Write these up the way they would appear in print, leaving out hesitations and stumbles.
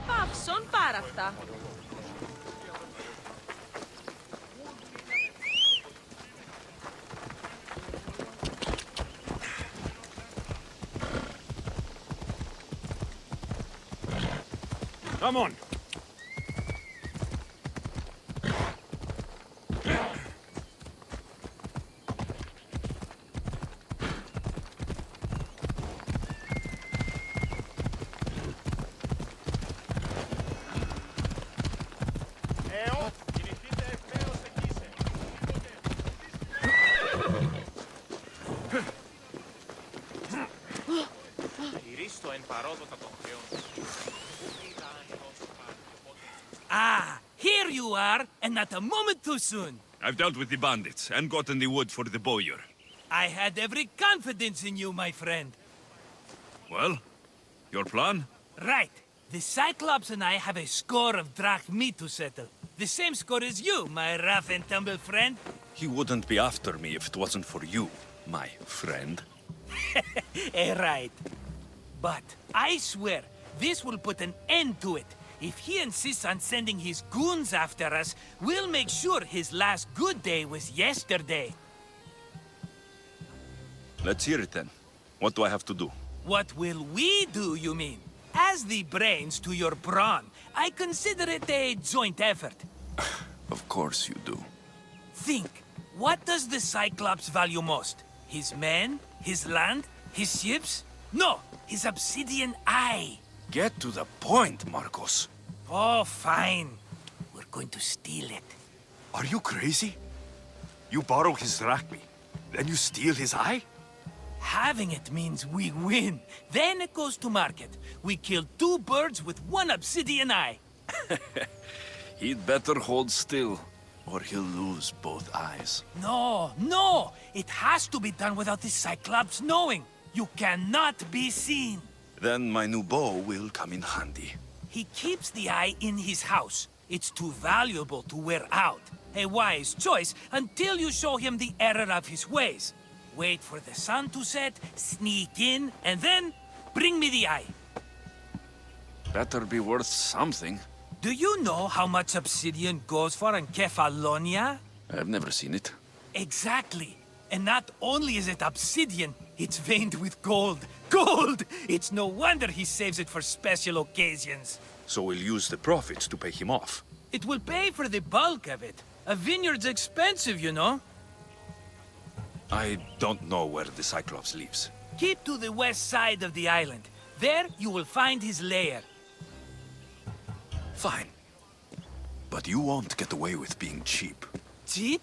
Παύσον πάρα αυτά. Come on. Ah, here you are, and not a moment too soon. I've dealt with the bandits and gotten the wood for the bowyer. I had every confidence in you, my friend. Well, your plan? Right. The Cyclops and I have a score of drachmi to settle. The same score as you, my rough and tumble friend. He wouldn't be after me if it wasn't for you, my friend. Right. But I swear, this will put an end to it. If he insists on sending his goons after us, we'll make sure his last good day was yesterday. Let's hear it then. What do I have to do? What will we do, you mean? As the brains to your brawn, I consider it a joint effort. Of course you do. Think, what does the Cyclops value most? His men? His land? His ships? No, his obsidian eye. Get to the point, Marcos. Oh, fine. We're going to steal it. Are you crazy? You borrow his drachmi, then you steal his eye? Having it means we win. Then it goes to market. We kill 2 birds with 1 obsidian eye. He'd better hold still, or he'll lose both eyes. No! It has to be done without the Cyclops knowing. You cannot be seen. Then my new bow will come in handy. He keeps the eye in his house. It's too valuable to wear out. A wise choice until you show him the error of his ways. Wait for the sun to set, sneak in, and then bring me the eye. Better be worth something. Do you know how much obsidian goes for in Kefalonia? I've never seen it. Exactly. And not only is it obsidian, it's veined with gold. Gold! It's no wonder he saves it for special occasions. So we'll use the profits to pay him off. It will pay for the bulk of it. A vineyard's expensive, you know. I don't know where the Cyclops lives. Keep to the west side of the island. There you will find his lair. Fine. But you won't get away with being cheap. Cheap?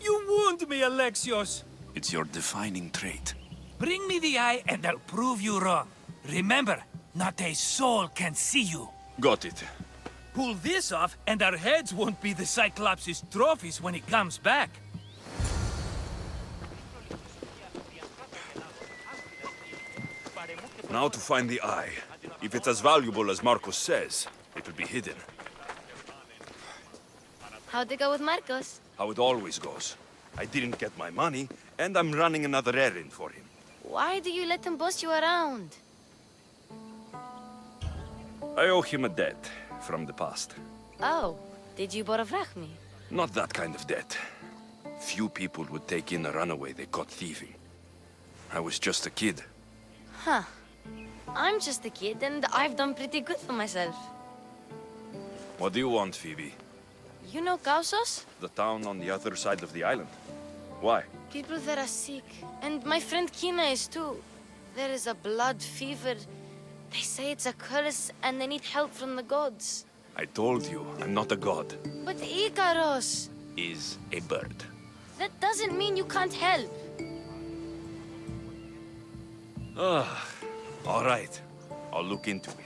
You wound me, Alexios. It's your defining trait. Bring me the eye and I'll prove you wrong. Remember, not a soul can see you. Got it. Pull this off and our heads won't be the Cyclops' trophies when he comes back. Now to find the eye. If it's as valuable as Marcos says, it will be hidden. How'd it go with Marcos? How it always goes. I didn't get my money, and I'm running another errand for him. Why do you let him boss you around? I owe him a debt from the past. Oh, did you borrow drachmi? Not that kind of debt. Few people would take in a runaway they caught thieving. I was just a kid. Huh. I'm just a kid and I've done pretty good for myself. What do you want, Phoebe? You know Kausos? The town on the other side of the island. Why? People there are sick. And my friend Kina is too. There is a blood fever. They say it's a curse and they need help from the gods. I told you, I'm not a god. But Ikaros! Is a bird. That doesn't mean you can't help. All right. I'll look into it.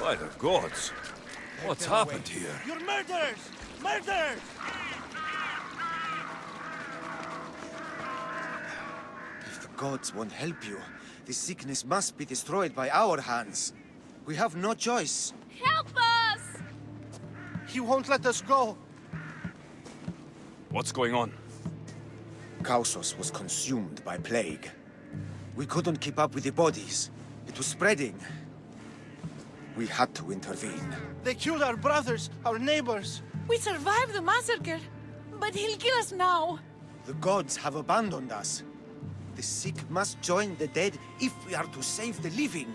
By the gods! What's happened here? You're murderers! Murderers! If the gods won't help you, this sickness must be destroyed by our hands. We have no choice. Help us! He won't let us go. What's going on? Kausos was consumed by plague. We couldn't keep up with the bodies. It was spreading. We had to intervene. They killed our brothers, our neighbors. We survived the massacre, but he'll kill us now. The gods have abandoned us. The sick must join the dead if we are to save the living.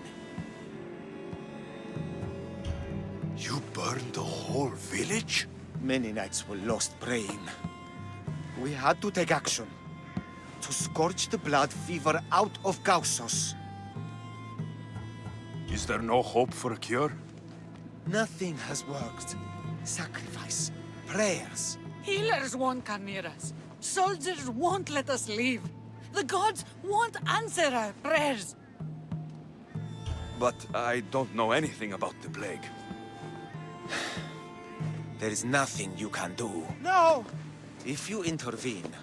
You burned the whole village? Many nights were lost praying. We had to take action. To scorch the blood fever out of Kausos. Is there no hope for a cure? Nothing has worked. Sacrifice, prayers. Healers won't come near us. Soldiers won't let us leave. The gods won't answer our prayers. But I don't know anything about the plague. There is nothing you can do. No! If you intervene,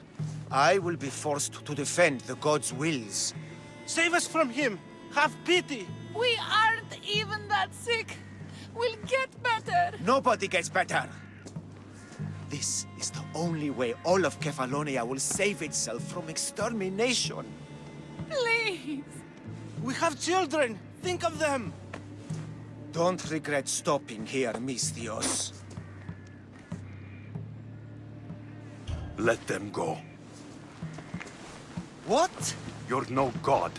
I will be forced to defend the gods' wills. Save us from him! Have pity! We aren't even that sick. We'll get better. Nobody gets better. This is the only way all of Kefalonia will save itself from extermination. Please. We have children! Think of them! Don't regret stopping here, Mistios. Let them go. What? You're no god.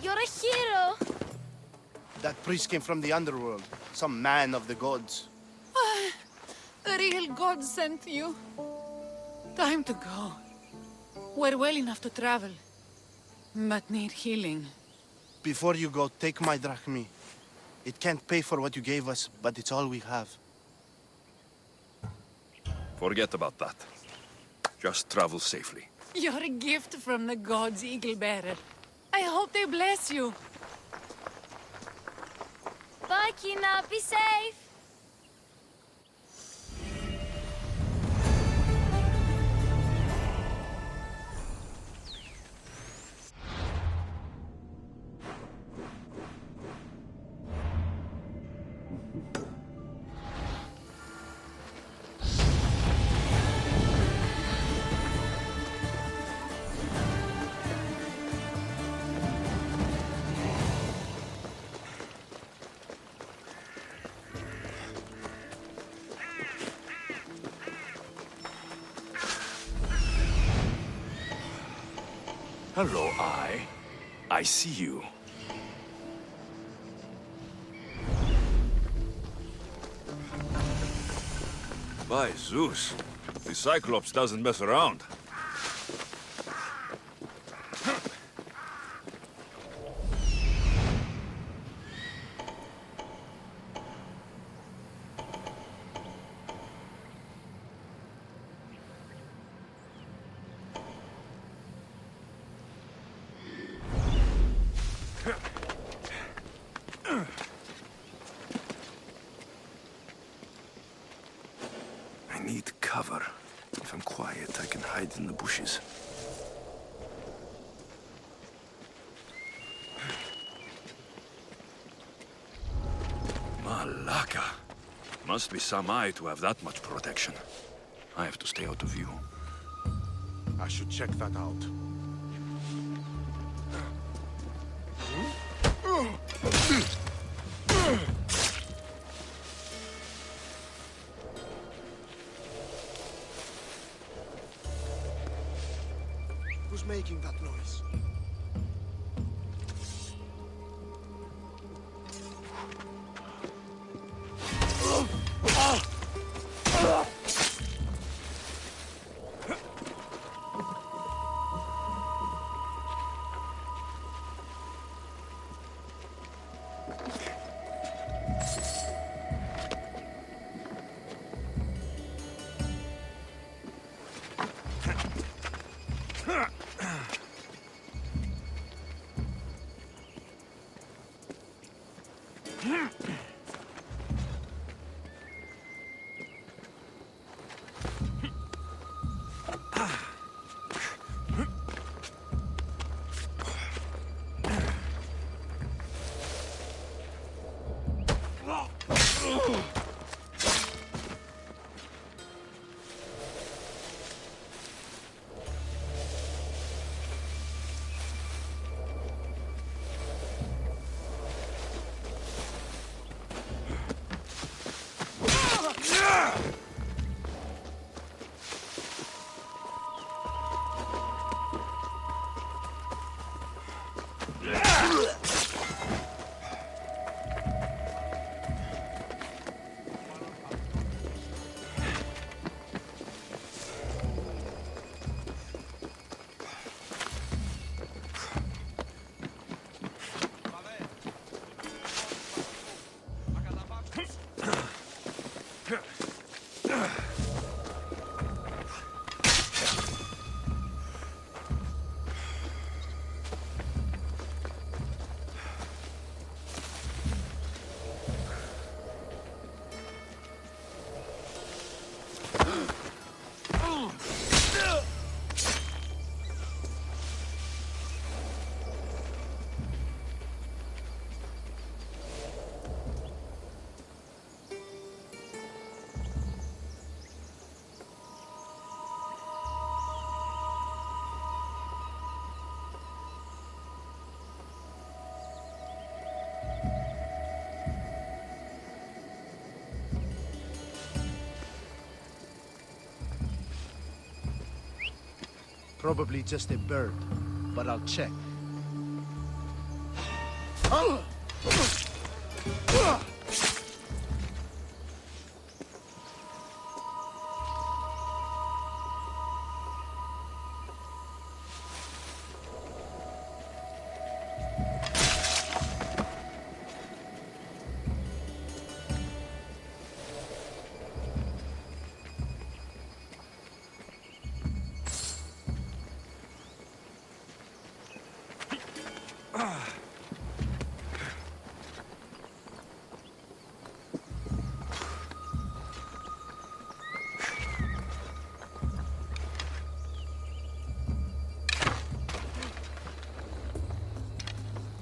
You're a hero. That priest came from the underworld. Some man of the gods. The real God sent you. Time to go. We're well enough to travel, but need healing. Before you go, take my drachmi. It can't pay for what you gave us, but it's all we have. Forget about that. Just travel safely. You're a gift from the gods, Eagle Bearer. I hope they bless you. Bye, Kina. Be safe. Hello, I see you. By Zeus, the Cyclops doesn't mess around. I need cover. If I'm quiet, I can hide in the bushes. Malaka. Must be some eye to have that much protection. I have to stay out of view. I should check that out. Who's making that noise? Probably just a bird, but I'll check.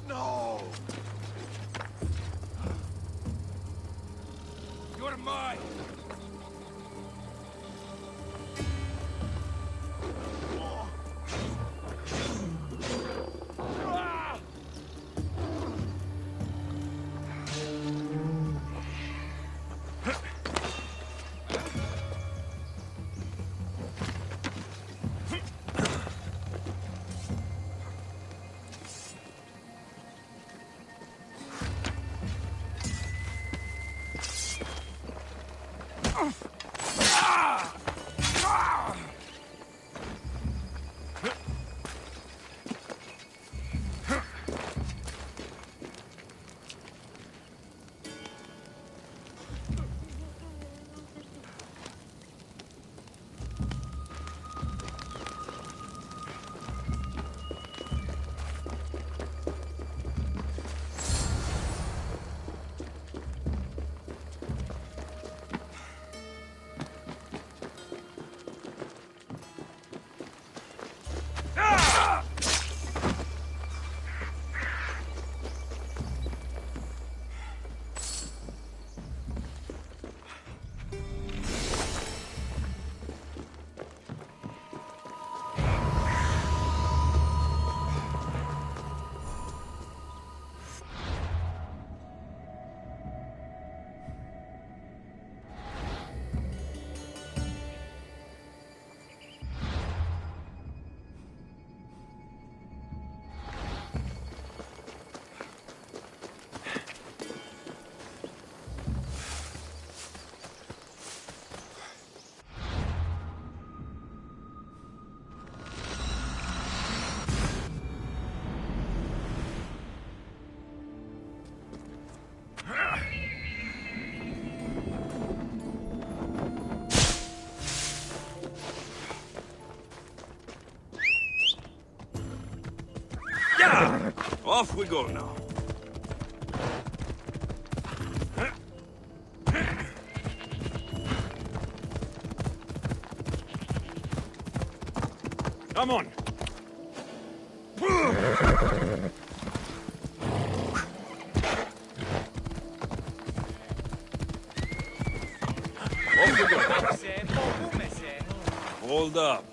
No! You're mine! Off we go now. Come on. Off we go. Hold up.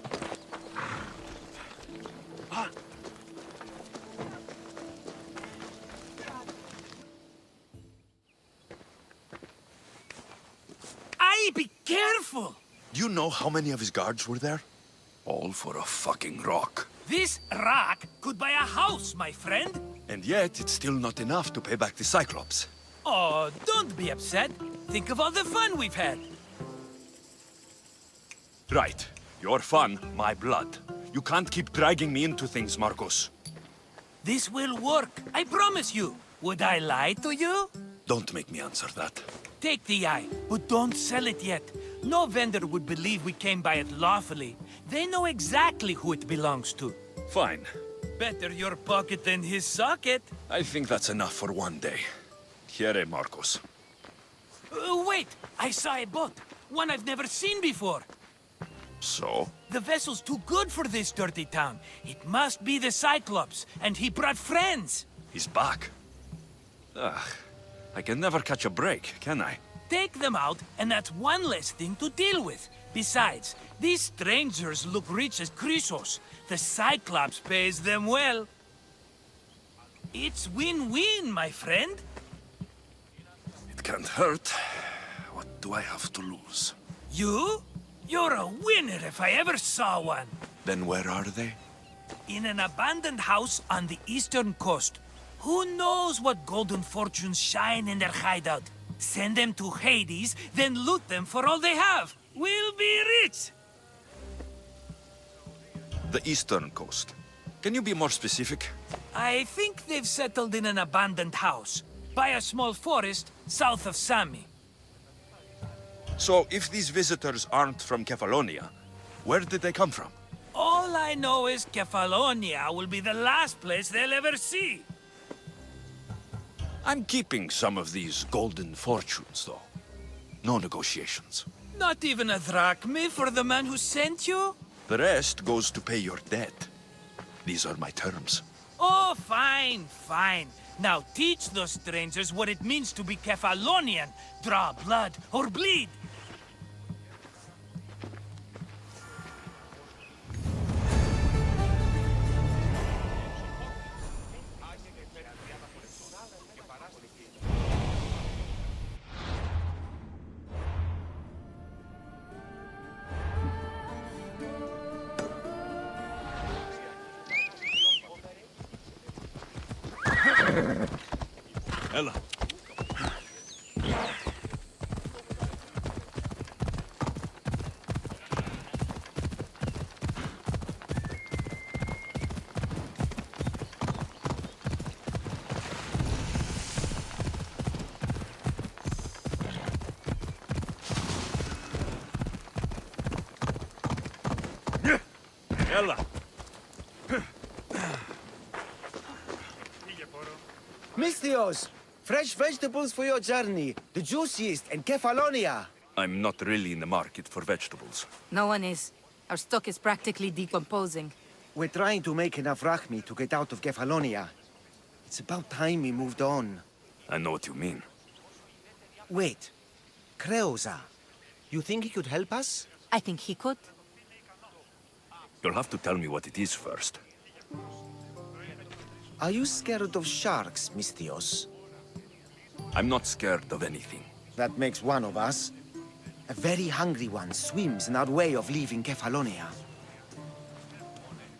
Be careful! Do you know how many of his guards were there? All for a fucking rock. This rock could buy a house, my friend. And yet, it's still not enough to pay back the Cyclops. Oh, don't be upset. Think of all the fun we've had. Right. Your fun, my blood. You can't keep dragging me into things, Marcos. This will work, I promise you. Would I lie to you? Don't make me answer that. Take the eye, but don't sell it yet. No vendor would believe we came by it lawfully. They know exactly who it belongs to. Fine. Better your pocket than his socket. I think that's enough for one day. Here, Marcos. Wait! I saw a boat. One I've never seen before. So? The vessel's too good for this dirty town. It must be the Cyclops, and he brought friends. He's back. Ugh. I can never catch a break, can I? Take them out, and that's one less thing to deal with. Besides, these strangers look rich as Chrysos. The Cyclops pays them well. It's win-win, my friend. It can't hurt. What do I have to lose? You? You're a winner if I ever saw one. Then where are they? In an abandoned house on the eastern coast. Who knows what golden fortunes shine in their hideout? Send them to Hades, then loot them for all they have. We'll be rich! The eastern coast. Can you be more specific? I think they've settled in an abandoned house, by a small forest south of Sami. So, if these visitors aren't from Kefalonia, where did they come from? All I know is Kefalonia will be the last place they'll ever see. I'm keeping some of these golden fortunes, though. No negotiations. Not even a drachme for the man who sent you? The rest goes to pay your debt. These are my terms. Oh, fine, fine. Now teach those strangers what it means to be Kefalonian. Draw blood or bleed. Ella. Ella. Misthios! Fresh vegetables for your journey. The juiciest in Kefalonia. I'm not really in the market for vegetables. No one is. Our stock is practically decomposing. We're trying to make enough rachmi to get out of Kefalonia. It's about time we moved on. I know what you mean. Wait. Creosa. You think he could help us? I think he could. You'll have to tell me what it is first. Are you scared of sharks, Misthios? I'm not scared of anything. That makes one of us. A very hungry one swims in our way of leaving Kefalonia.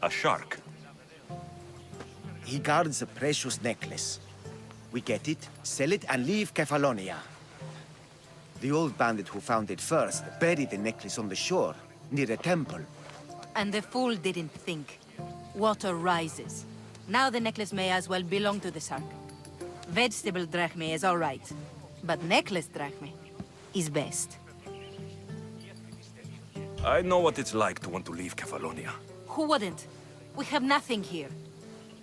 A shark. He guards a precious necklace. We get it, sell it, and leave Kefalonia. The old bandit who found it first buried the necklace on the shore, near a temple. And the fool didn't think. Water rises. Now the necklace may as well belong to the shark. Vegetable drachme is all right, but necklace drachme is best. I know what it's like to want to leave Kefalonia. Who wouldn't? We have nothing here.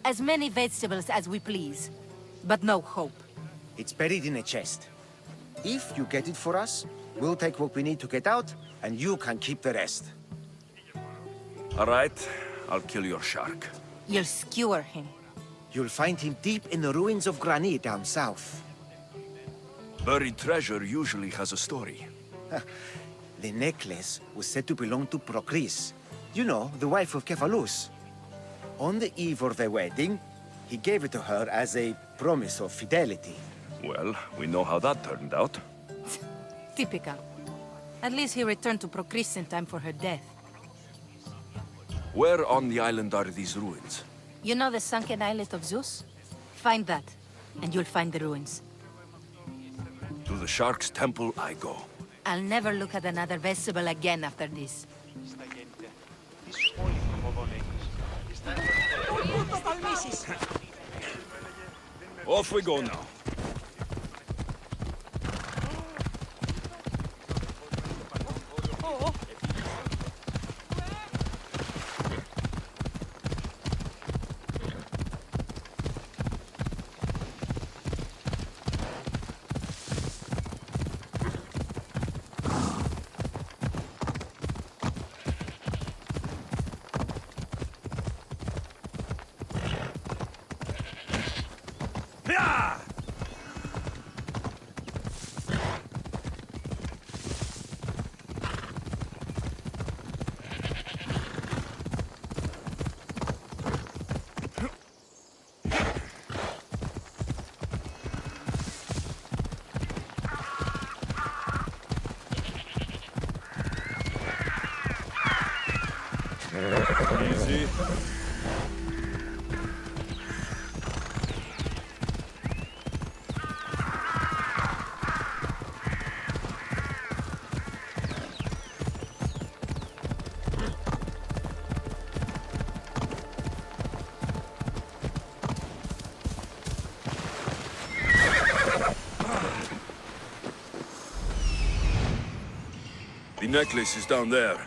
As many vegetables as we please, but no hope. It's buried in a chest. If you get it for us, we'll take what we need to get out, and you can keep the rest. All right, I'll kill your shark. You'll skewer him. You'll find him deep in the ruins of Granit down south. Buried treasure usually has a story. The necklace was said to belong to Procris. You know, the wife of Cephalus. On the eve of their wedding, he gave it to her as a promise of fidelity. Well, we know how that turned out. Typical. At least he returned to Procris in time for her death. Where on the island are these ruins? You know the sunken islet of Zeus? Find that, and you'll find the ruins. To the shark's temple I go. I'll never look at another vegetable again after this. Off we go now. Easy. The necklace is down there.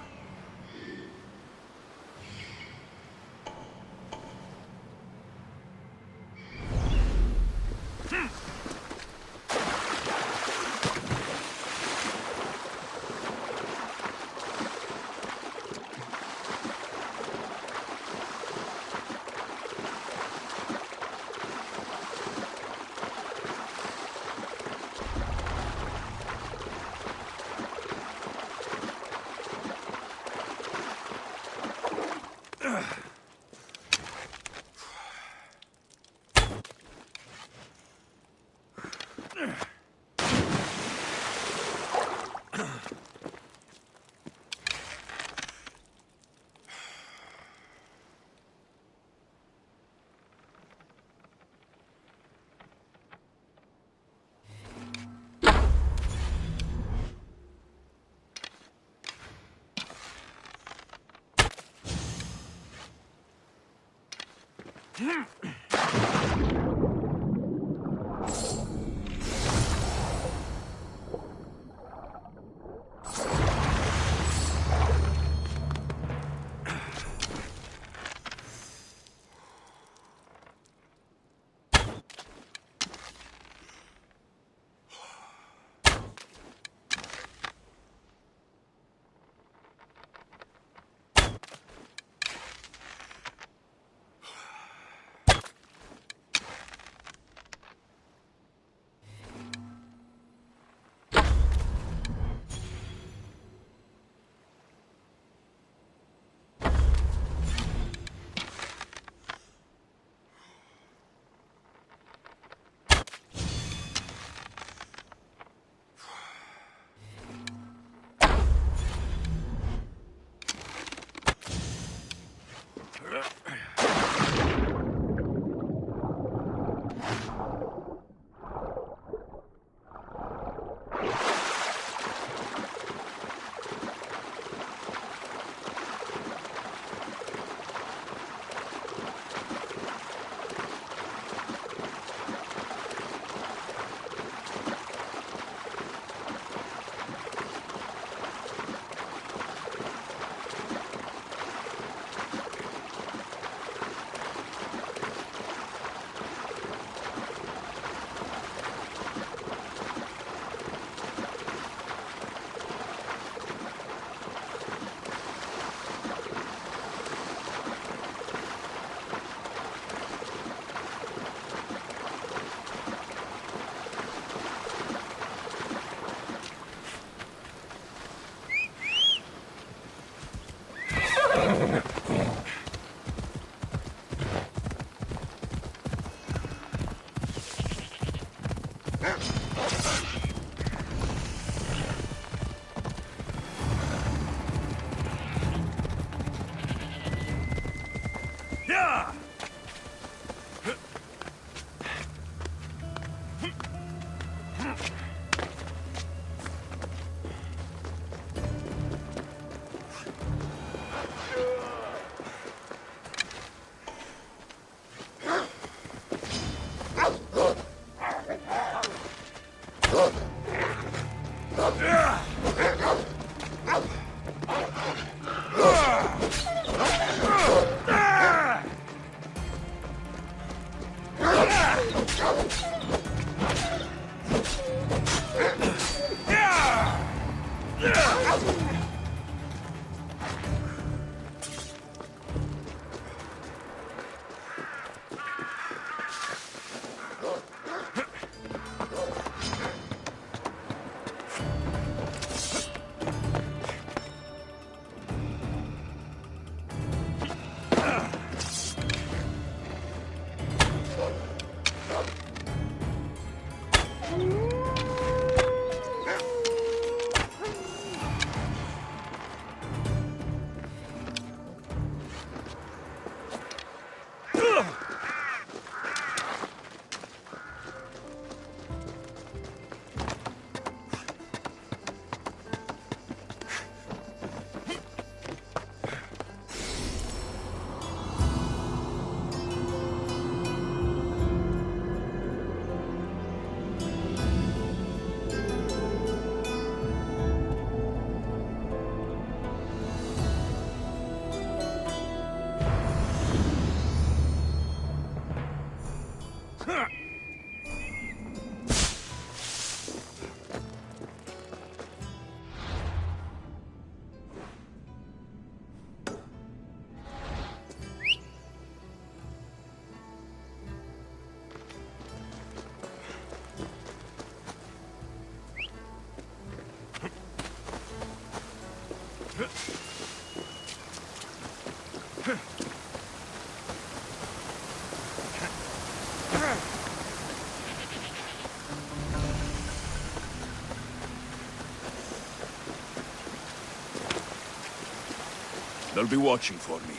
They'll be watching for me.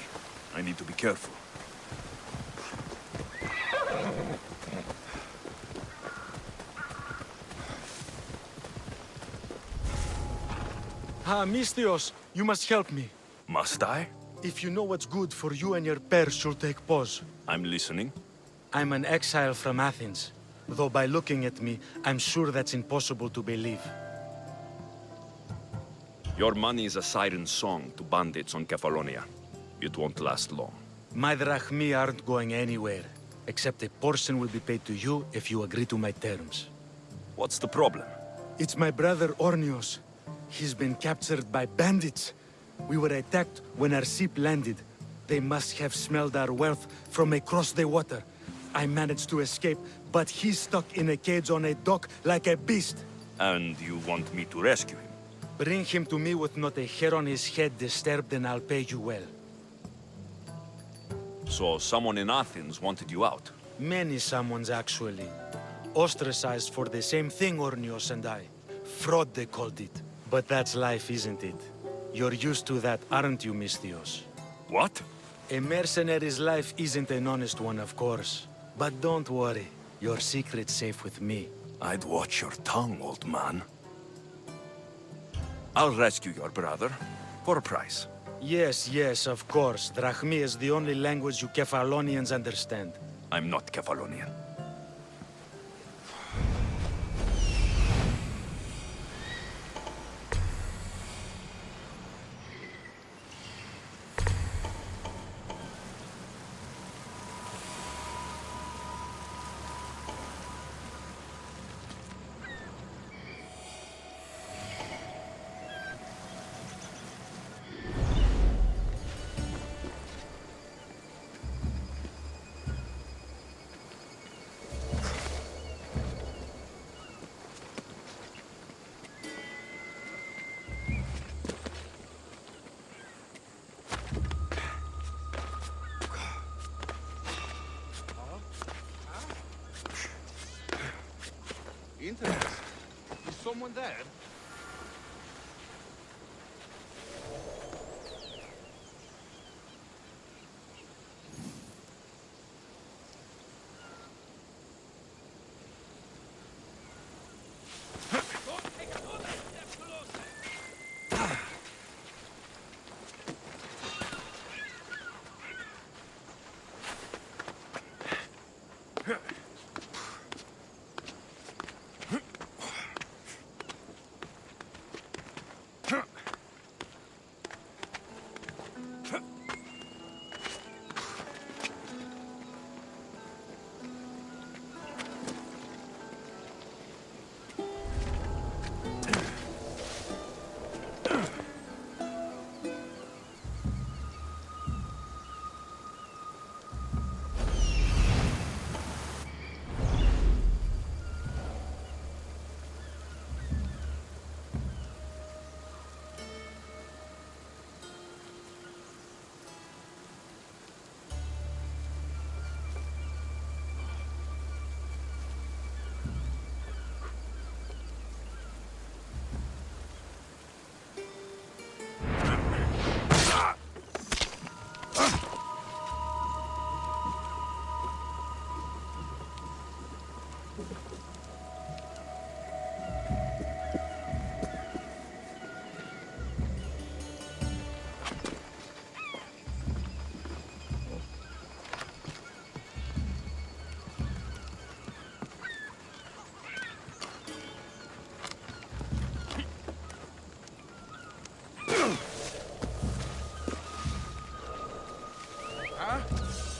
I need to be careful. Misthios, you must help me. Must I? If you know what's good for you and your pairs, you'll take pause. I'm listening. I'm an exile from Athens. Though by looking at me, I'm sure that's impossible to believe. Your money is a siren song to bandits on Kefalonia. It won't last long. My drachmi aren't going anywhere. Except a portion will be paid to you if you agree to my terms. What's the problem? It's my brother Ornios. He's been captured by bandits. We were attacked when our ship landed. They must have smelled our wealth from across the water. I managed to escape, but he's stuck in a cage on a dock like a beast. And you want me to rescue him? Bring him to me with not a hair on his head disturbed and I'll pay you well. So someone in Athens wanted you out? Many someones, actually. Ostracized for the same thing, Ornios and I. Fraud, they called it. But that's life, isn't it? You're used to that, aren't you, Misthios? What? A mercenary's life isn't an honest one, of course. But don't worry. Your secret's safe with me. I'd watch your tongue, old man. I'll rescue your brother, for a price. Yes, yes, of course. Drachmi is the only language you Kefalonians understand. I'm not Kefalonian. there.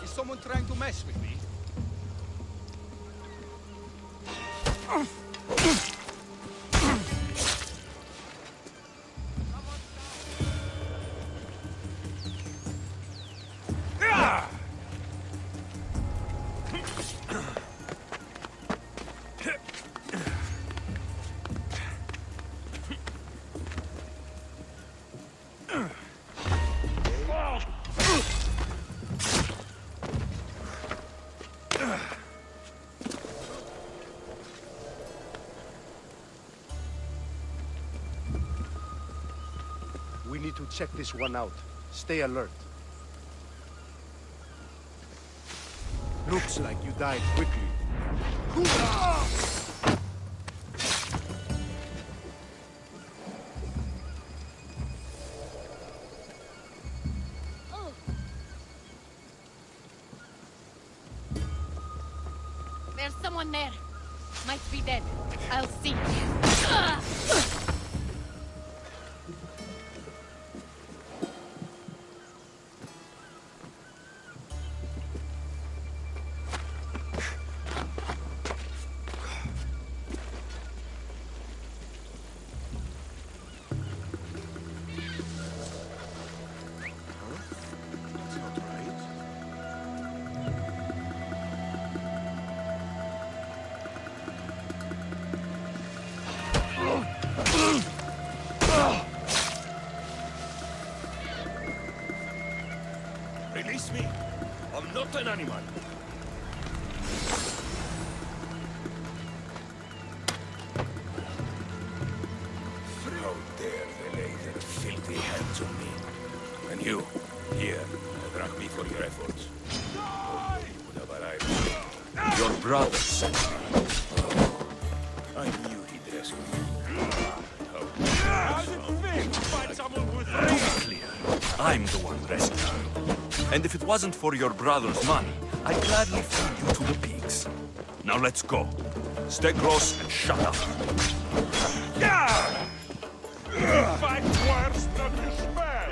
Someone trying to mess with me? We need to check this one out. Stay alert. Looks like you died quickly. There's someone there. Might be dead. I'll see. Release me. I'm not an animal. How dare they lay their filthy hands on me? And you, here, thank me for your efforts. Hopefully you would have arrived. Your brother sent me. Oh, I knew he'd rescue me. How did you think? Find someone who To be clear, I'm the one rescuing you. And if it wasn't for your brother's money, I'd gladly feed you to the pigs. Now let's go. Stay close and shut up. fight worse than you spell?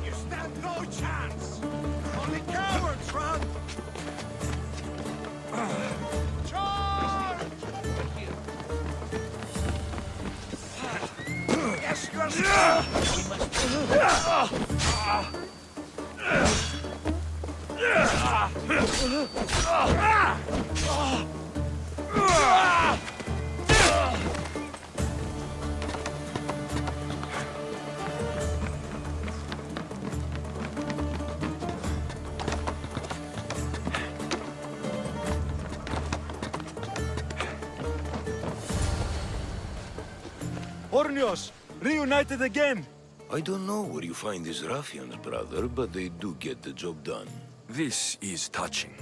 You stand no chance. Only cowards run. Charge! Yes, you are. Ornios! Reunited again! I don't know where you find these ruffians, brother, but they do get the job done. This is touching.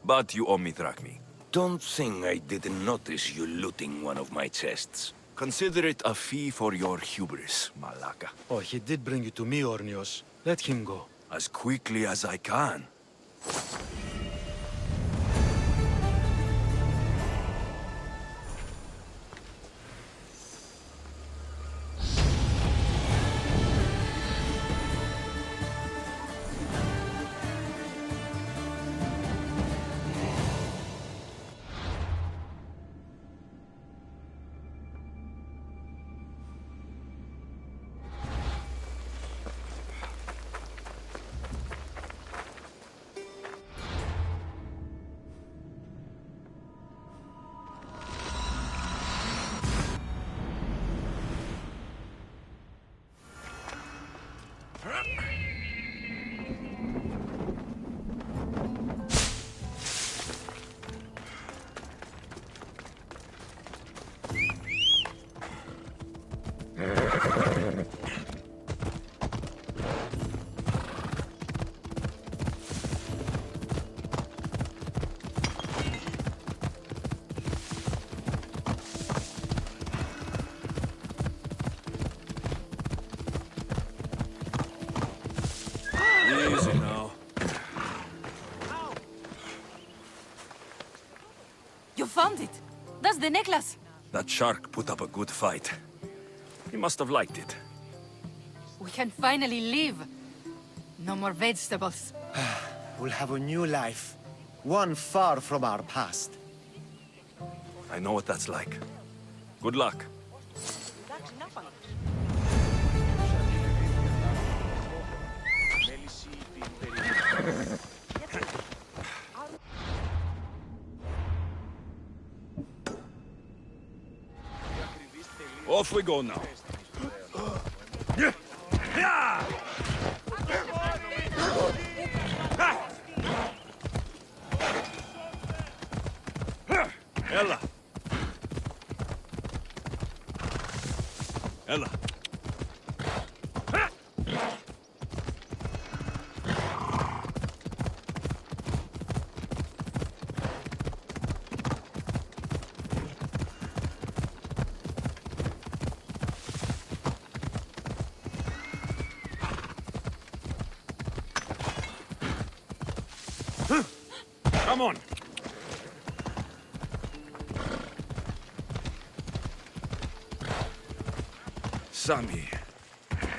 But you owe me drachmi. Don't think I didn't notice you looting one of my chests. Consider it a fee for your hubris, Malaka. Oh, he did bring you to me, Ornios. Let him go. As quickly as I can. Easy now. You found it! That's the necklace! That shark put up a good fight. He must have liked it. We can finally leave. No more vegetables. We'll have a new life. One far from our past. I know what that's like. Good luck. Off we go now. Ella. Ella. Come on. Sammy,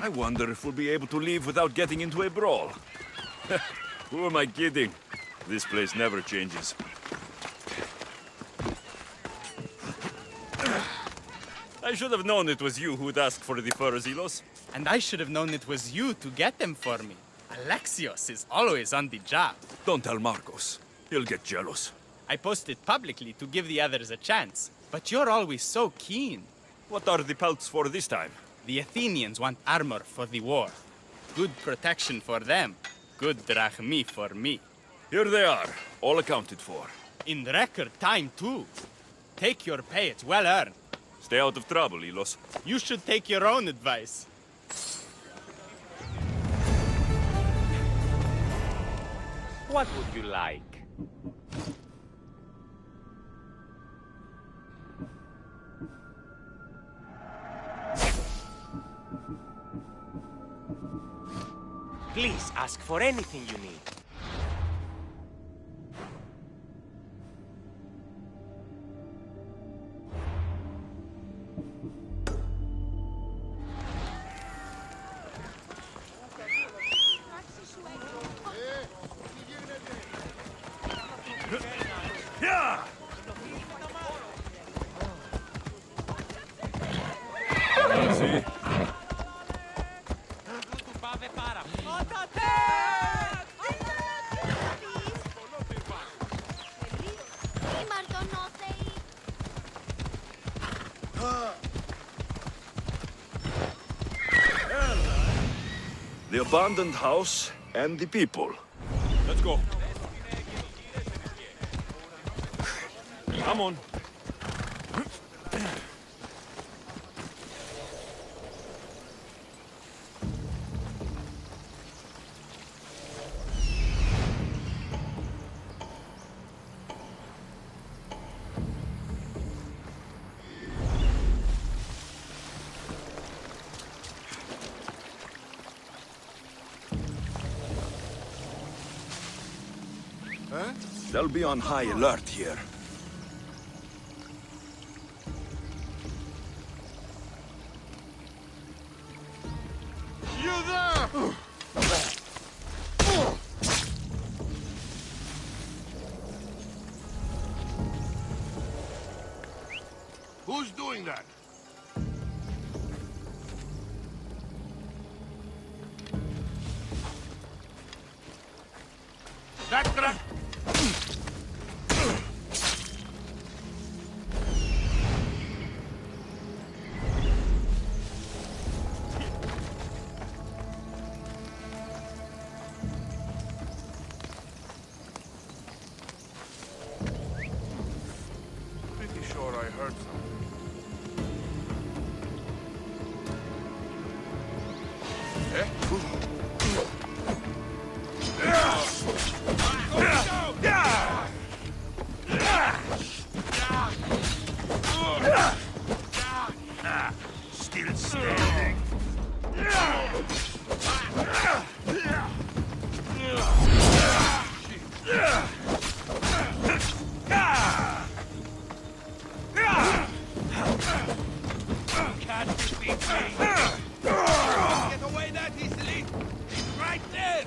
I wonder if we'll be able to leave without getting into a brawl. Who am I kidding? This place never changes. I should have known it was you who'd ask for the furs, Ilos. And I should have known it was you to get them for me. Alexios is always on the job. Don't tell Marcos. He'll get jealous. I posted publicly to give the others a chance, but you're always so keen. What are the pelts for this time? The Athenians want armor for the war. Good protection for them. Good drachmi for me. Here they are, all accounted for. In record time, too. Take your pay, it's well earned. Stay out of trouble, Ilos. You should take your own advice. What would you like? Please ask for anything you need. Yeah! Easy. The abandoned house and the people. Let's go. Come on. They'll be on high alert here. You there! Who's doing that? Pretty sure I heard something. Still standing. Can't defeat me. Get away that easily. He's right there.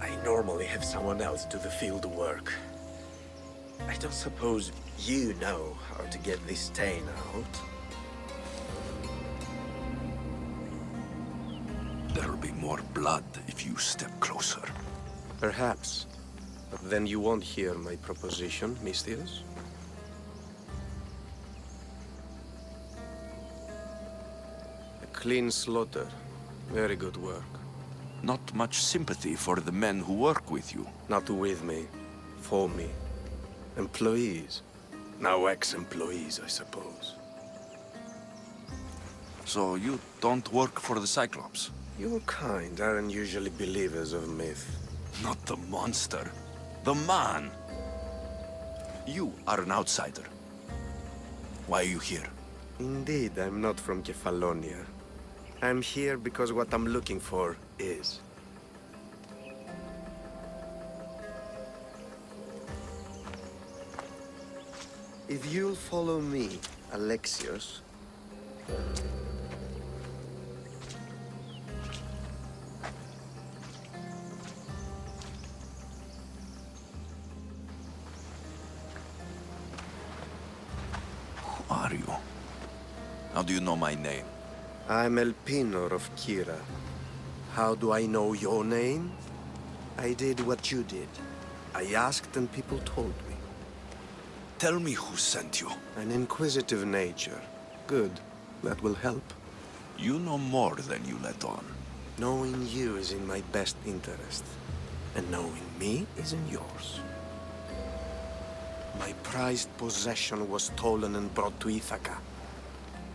I normally have someone else do the field work. I don't suppose you know how to get this stain out. There'll be more blood if you step closer. Perhaps. But then you won't hear my proposition, Mistius. A clean slaughter. Very good work. Not much sympathy for the men who work with you. Not with me. For me. Employees. Now ex-employees, I suppose. So you don't work for the Cyclops? Your kind aren't usually believers of myth. Not the monster. The man. You are an outsider. Why are you here? Indeed, I'm not from Kefalonia. I'm here because what I'm looking for is. If you'll follow me, Alexios. Who are you? How do you know my name? I'm Elpinor of Kira. How do I know your name? I did what you did. I asked and people told me. Tell me who sent you. An inquisitive nature. Good. That will help. You know more than you let on. Knowing you is in my best interest. And knowing me is in yours. My prized possession was stolen and brought to Ithaca.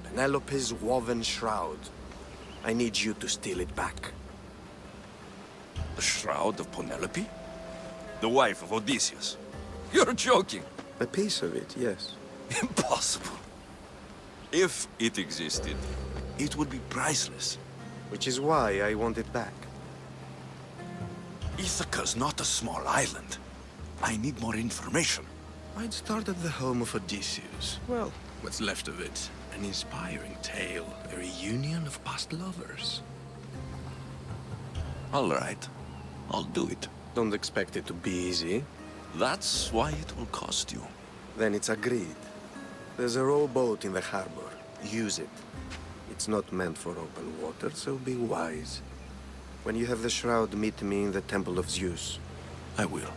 Penelope's woven shroud. I need you to steal it back. The shroud of Penelope? The wife of Odysseus? You're joking! A piece of it, yes. Impossible. If it existed, it would be priceless. Which is why I want it back. Ithaca's not a small island. I need more information. I'd start at the home of Odysseus. Well, what's left of it. An inspiring tale, a reunion of past lovers. All right. I'll do it. Don't expect it to be easy. That's why it will cost you. Then it's agreed. There's a rowboat in the harbor. Use it. It's not meant for open water, so be wise. When you have the shroud, meet me in the Temple of Zeus. I will.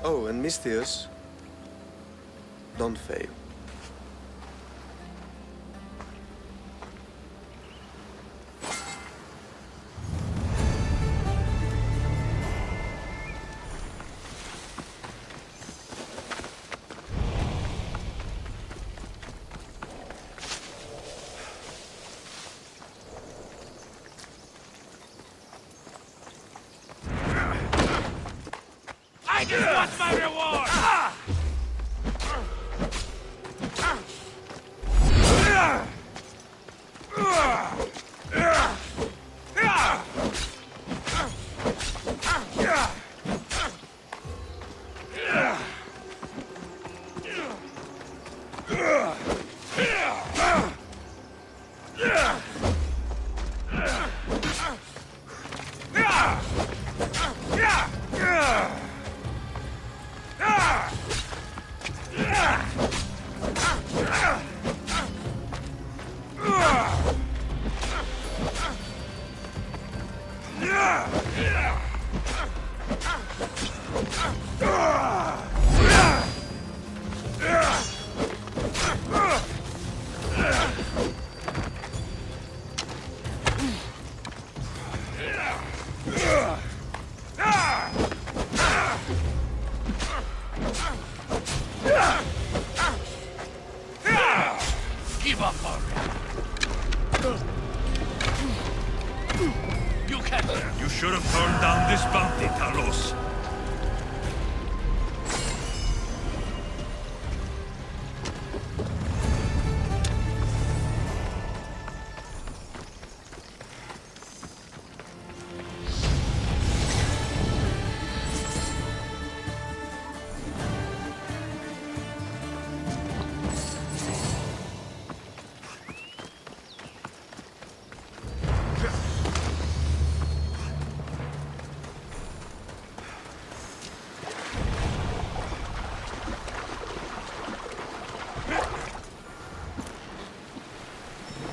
Oh, and Mistius, don't fail. I just want my reward! Give up already. You can't. You should have turned down this bounty, Talos.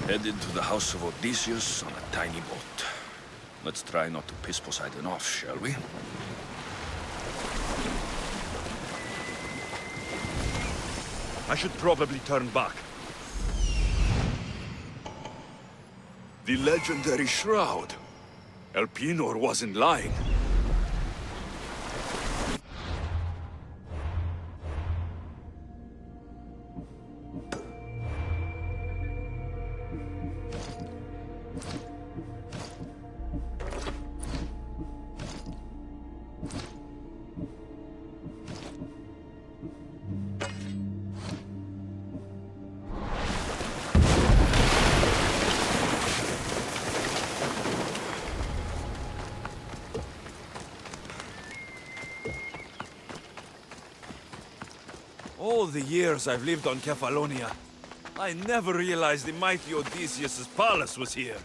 Headed to the house of Odysseus on a tiny boat. Let's try not to piss Poseidon off, shall we? I should probably turn back. The legendary shroud. Elpenor wasn't lying. All the years I've lived on Kefalonia, I never realized the mighty Odysseus' palace was here.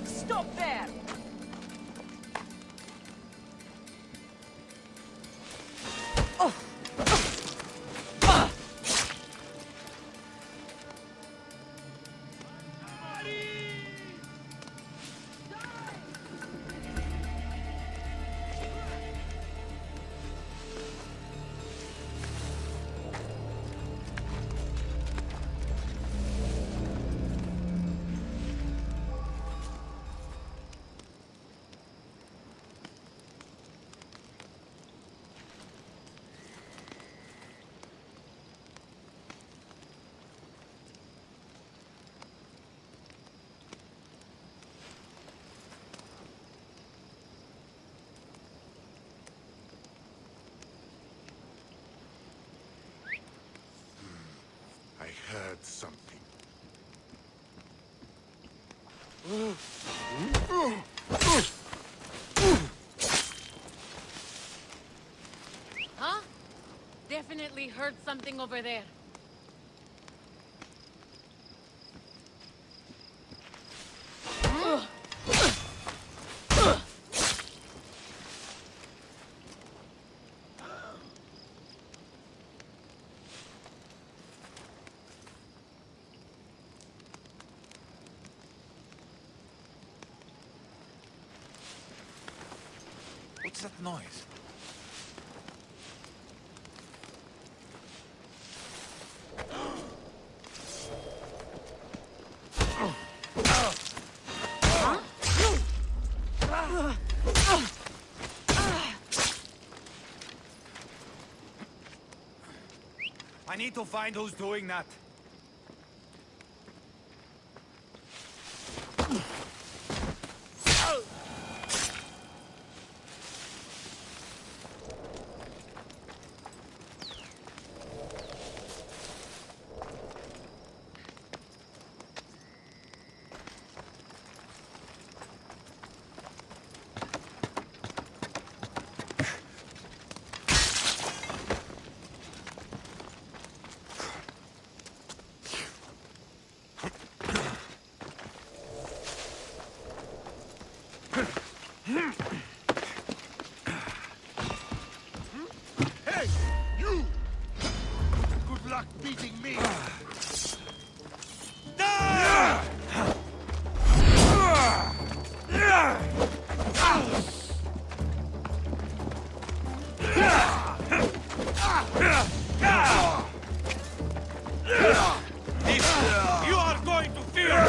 Stop there! I heard something. Huh? Definitely heard something over there. What's that noise? I need to find who's doing that. Hey, you! Good luck beating me! You are going to feel.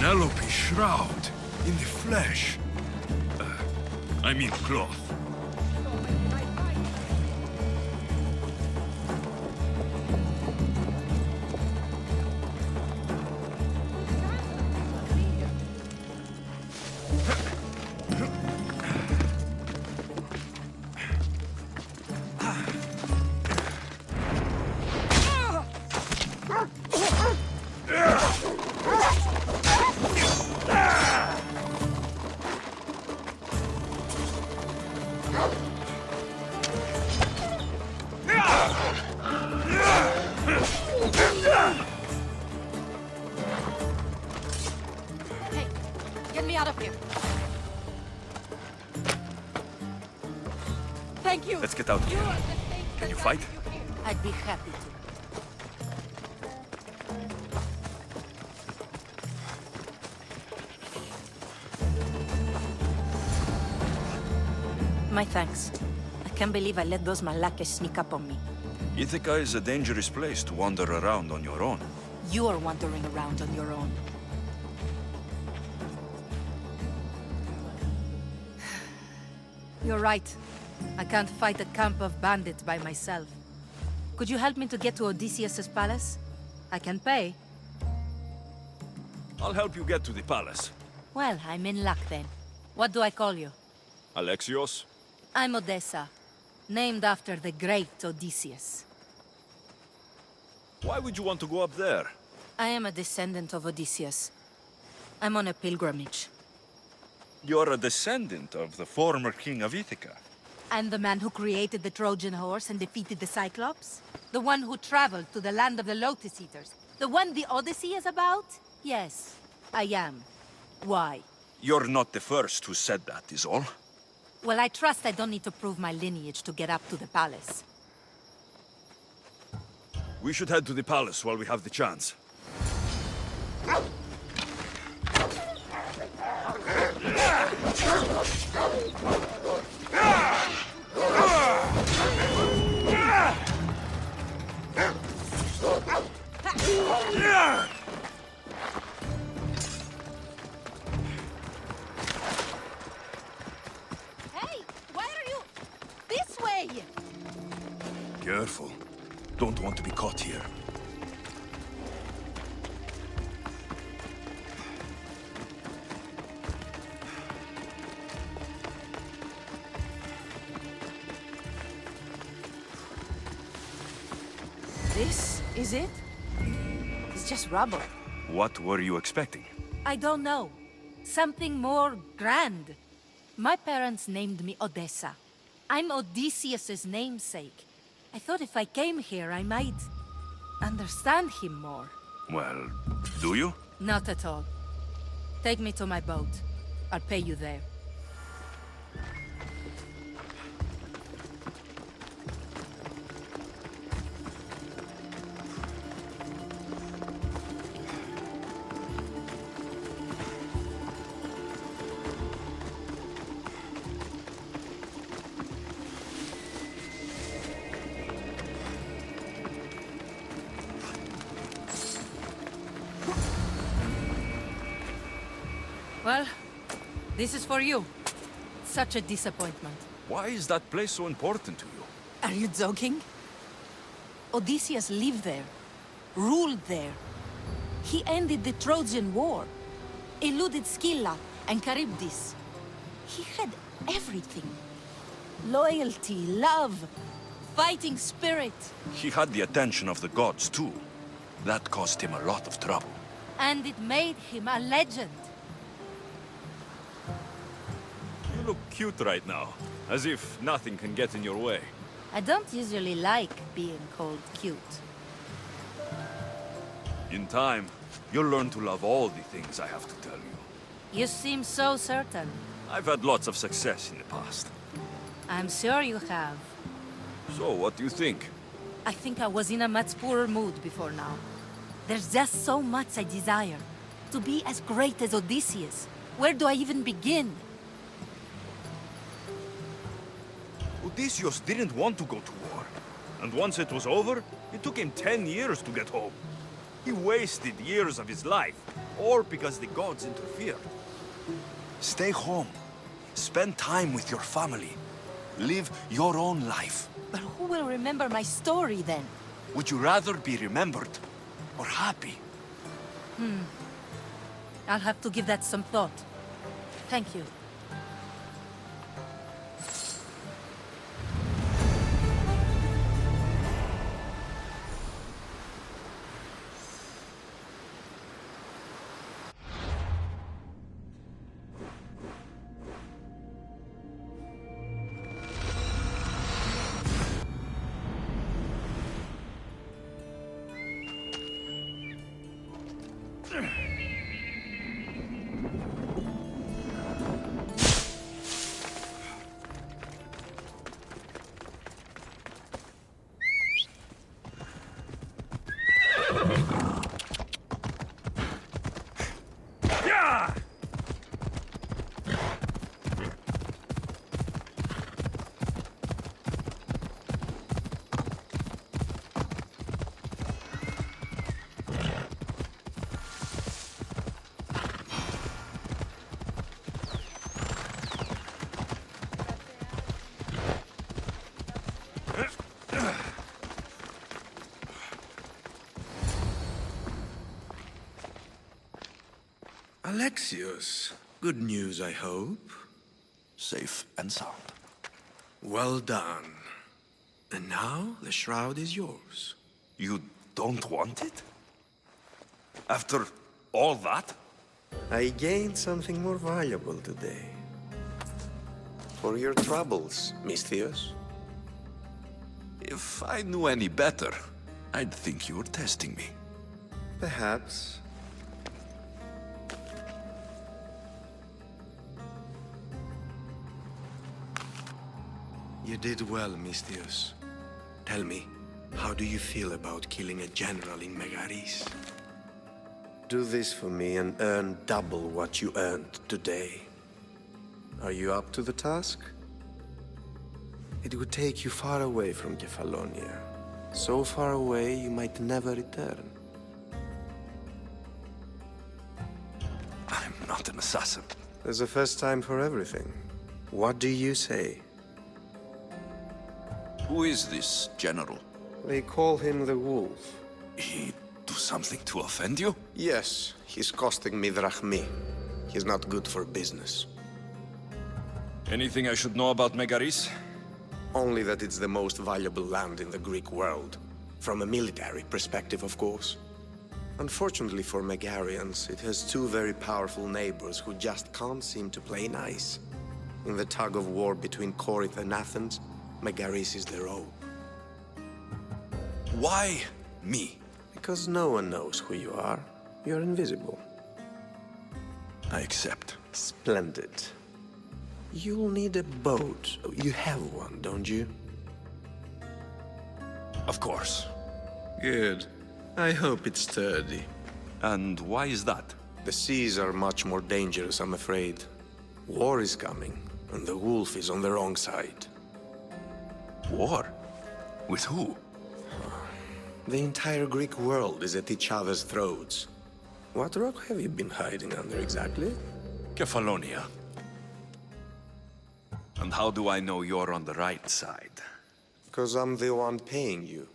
Penelope shroud in the flesh. I mean cloth. Hey, get me out of here. Thank you. Let's get out of here. Can you fight? I'd be happy to. My thanks. I can't believe I let those Malakes sneak up on me. Ithaca is a dangerous place to wander around on your own. You are wandering around on your own. You're right. I can't fight a camp of bandits by myself. Could you help me to get to Odysseus's palace? I can pay. I'll help you get to the palace. Well, I'm in luck then. What do I call you? Alexios? I'm Odessa, named after the great Odysseus. Why would you want to go up there? I am a descendant of Odysseus. I'm on a pilgrimage. You're a descendant of the former king of Ithaca. I'm the man who created the Trojan horse and defeated the Cyclops? The one who traveled to the land of the Lotus Eaters? The one the Odyssey is about? Yes, I am. Why? You're not the first who said that, is all. Well, I trust I don't need to prove my lineage to get up to the palace. We should head to the palace while we have the chance. Hey, why are you... this way? Careful. Don't want to be caught here. This is it? It's just rubble. What were you expecting? I don't know. Something more grand. My parents named me Odessa. I'm Odysseus's namesake. I thought if I came here, I might... understand him more. Well, do you? Not at all. Take me to my boat. I'll pay you there. Well, this is for you. Such a disappointment. Why is that place so important to you? Are you joking? Odysseus lived there, ruled there. He ended the Trojan War, eluded Scylla and Charybdis. He had everything. Loyalty, love, fighting spirit. He had the attention of the gods, too. That cost him a lot of trouble. And it made him a legend. You look cute right now, as if nothing can get in your way. I don't usually like being called cute. In time, you'll learn to love all the things I have to tell you. You seem so certain. I've had lots of success in the past. I'm sure you have. So, what do you think? I think I was in a much poorer mood before now. There's just so much I desire. To be as great as Odysseus. Where do I even begin? Odysseus didn't want to go to war. And once it was over, it took him 10 years to get home. He wasted years of his life, all because the gods interfered. Stay home. Spend time with your family. Live your own life. But who will remember my story then? Would you rather be remembered or happy? I'll have to give that some thought. Thank you. Alexios, good news, I hope. Safe and sound. Well done. And now, the shroud is yours. You don't want it? After all that? I gained something more valuable today. For your troubles, Misthios. If I knew any better, I'd think you were testing me. Perhaps. You did well, Misthios. Tell me, how do you feel about killing a general in Megaris? Do this for me and earn double what you earned today. Are you up to the task? It would take you far away from Kefalonia. So far away you might never return. I'm not an assassin. There's a first time for everything. What do you say? Who is this general? They call him the Wolf. He do something to offend you? Yes, he's costing me drachmi. He's not good for business. Anything I should know about Megaris? Only that it's the most valuable land in the Greek world. From a military perspective, of course. Unfortunately for Megarians, it has two very powerful neighbors who just can't seem to play nice. In the tug of war between Corinth and Athens, Megaris is their own. Why me? Because no one knows who you are. You're invisible. I accept. Splendid. You'll need a boat. You have one, don't you? Of course. Good. I hope it's sturdy. And why is that? The seas are much more dangerous, I'm afraid. War is coming, and the wolf is on the wrong side. War? With who? The entire Greek world is at each other's throats. What rock have you been hiding under exactly? Kefalonia. And how do I know you're on the right side? 'Cause I'm the one paying you.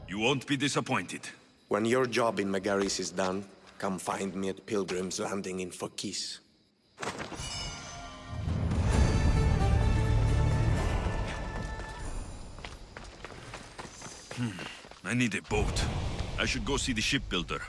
You won't be disappointed. When your job in Megaris is done, come find me at Pilgrim's Landing in Phokis. I need a boat. I should go see the shipbuilder.